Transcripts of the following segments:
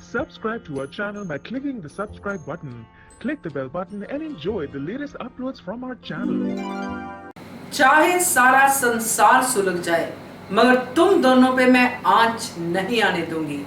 Subscribe to our channel by clicking the subscribe button. Click the bell button and enjoy the latest uploads from our channel. चाहे सारा संसार सुलग जाए मगर तुम दोनों पे मैं आंच नहीं आने दूंगी।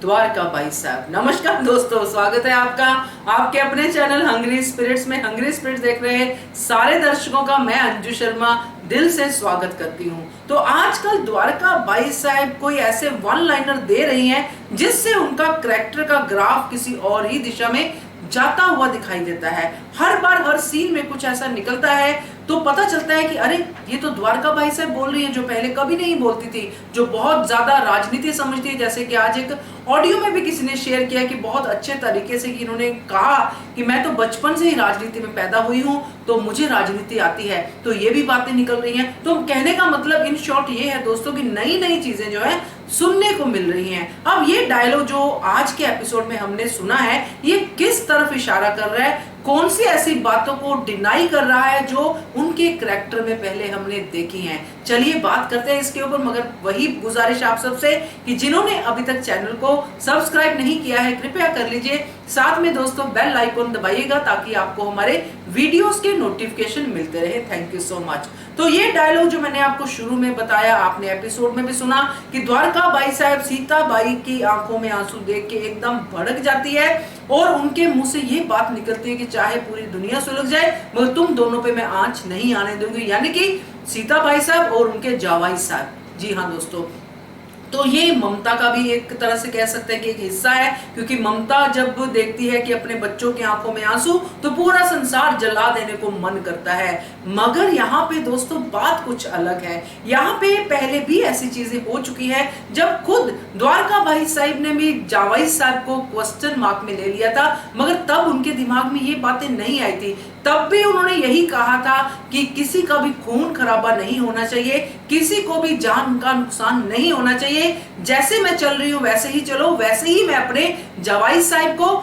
द्वारका भाई साहब। नमस्कार दोस्तों, स्वागत है आपका आपके अपने चैनल हंग्री स्पिरिट्स में। हंग्री स्पिरिट्स देख रहे सारे दर्शकों का मैं अंजू शर्मा दिल से स्वागत करती हूँ। तो आजकल द्वारका भाई साहब कोई ऐसे वन लाइनर दे रही हैं जिससे उनका करैक्टर का ग्राफ किसी और ही दिशा में जाता हुआ दिखाई देता है। हर बार हर सीन में कुछ ऐसा निकलता है तो पता चलता है कि अरे ये तो द्वारका भाई साहब बोल रही है, जो पहले कभी नहीं बोलती थी, जो बहुत ज्यादा राजनीति समझती है। जैसे कि आज एक ऑडियो में भी किसी ने शेयर किया कि बहुत अच्छे तरीके से कि इन्होंने कहा कि मैं तो बचपन से ही राजनीति में पैदा हुई हूं तो मुझे राजनीति आती है। तो ये भी बातें निकल रही हैं। तो कहने का मतलब इन शॉर्ट ये है दोस्तों कि नई नई चीजें जो है सुनने को मिल रही हैं। अब ये डायलॉग जो आज के एपिसोड में हमने सुना है ये किस तरफ इशारा कर रहा है, कौन सी ऐसी बातों को डिनाई कर रहा है जो उनके करैक्टर में पहले हमने देखी हैं। चलिए बात करते हैं इसके ऊपर, मगर वही गुजारिश आप सबसे कि जिन्होंने अभी तक चैनल को सब्सक्राइब नहीं किया है कृपया कर लीजिए। साथ में दोस्तों बेल आइकन दबाइएगा ताकि आपको हमारे वीडियोस के नोटिफिकेशन मिलते रहे। Thank you so much. तो ये डायलॉग जो मैंने आपको शुरू में बताया, आपने एपिसोड में भी सुना कि द्वारका भाई साहब सीता बाई की आंखों में आंसू देख के एकदम भड़क जाती है और उनके मुंह से ये बात निकलती है कि चाहे पूरी दुनिया सुलग जाए मगर तुम दोनों पे मैं आंच नहीं आने दूंगी, यानी कि सीता बाई साहब और उनके जावाई साहब। जी हाँ दोस्तों, तो ये ममता का भी एक तरह से कह सकते हैं कि एक हिस्सा है, क्योंकि ममता जब देखती है कि अपने बच्चों की आंखों में आंसू तो पूरा संसार जला देने को मन करता है। मगर यहाँ पे दोस्तों बात कुछ अलग है। यहाँ पे पहले भी ऐसी चीजें हो चुकी है जब खुद द्वारका भाई साहब ने भी जावाई साहब को क्वेश्चन मार्क में ले लिया था, मगर तब उनके दिमाग में ये बातें नहीं आई थी। तब भी उन्होंने यही कहा था कि किसी का भी खून खराबा नहीं होना चाहिए, किसी को भी जान का नुकसान नहीं होना चाहिए। जैसे मैं चल रही हूं वैसे ही चलो, वैसे ही मैं अपने जवाई साहब को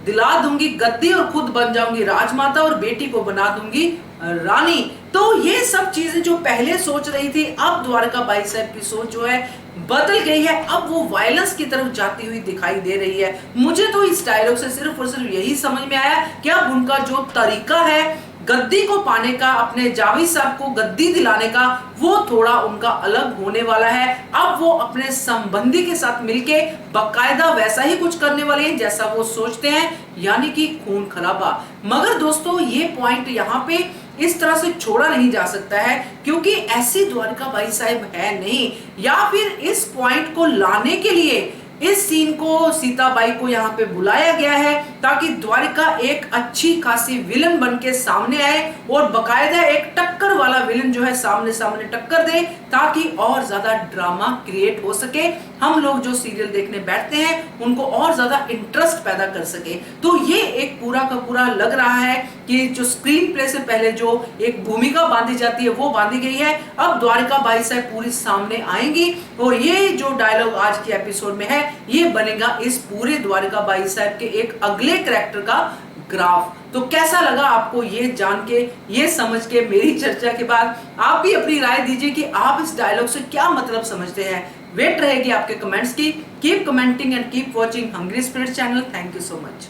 दिला दूंगी गद्दी और खुद बन जाऊंगी राजमाता और बेटी को बना दूंगी रानी। तो ये सब चीजें जो पहले सोच रही थी, अब द्वारका भाई साहब की सोच जो है बदल गई है। अब वो वायलेंस की तरफ जाती हुई दिखाई दे रही है। मुझे तो इस डायलॉग से सिर्फ और सिर्फ यही समझ में आया कि अब उनका जो तरीका है गद्दी को पाने का, अपने जावेद साहब को गद्दी दिलाने का, वो थोड़ा उनका अलग होने वाला है। अब वो अपने संबंधी के साथ मिलके बकायदा वैसा ही कुछ करने वाले हैं जैसा वो सोचते हैं, यानी कि खून खराबा। मगर दोस्तों ये पॉइंट यहाँ पे इस तरह से छोड़ा नहीं जा सकता है क्योंकि ऐसी द्वारका भाई साहब है नहीं, या फिर इस पॉइंट को लाने के लिए इस सीन को सीताबाई को यहाँ पे बुलाया गया है ताकि द्वारिका एक अच्छी खासी विलन बन के सामने आए और बकायदा एक टक्कर वाला विलन जो है सामने सामने टक्कर दे, ताकि और ज्यादा ड्रामा क्रिएट हो सके। हम लोग जो सीरियल देखने बैठते हैं उनको और ज्यादा इंटरेस्ट पैदा कर सके। तो ये एक पूरा का पूरा लग रहा है कि जो स्क्रीन प्ले से पहले जो एक भूमिका बांधी जाती है वो बांधी गई है। अब द्वारका भाई साहब पूरी सामने आएंगी और ये जो डायलॉग आज के एपिसोड में है ये बनेगा इस पूरे द्वारका भाई साहब के एक अगले कैरेक्टर का ग्राफ। तो कैसा लगा आपको ये जान के, ये समझ के, मेरी चर्चा के बाद? आप भी अपनी राय दीजिए कि आप इस डायलॉग से क्या मतलब समझते हैं। वेट रहेगी आपके कमेंट्स की। Keep commenting and keep watching hungry spirit channel. Thank you so much.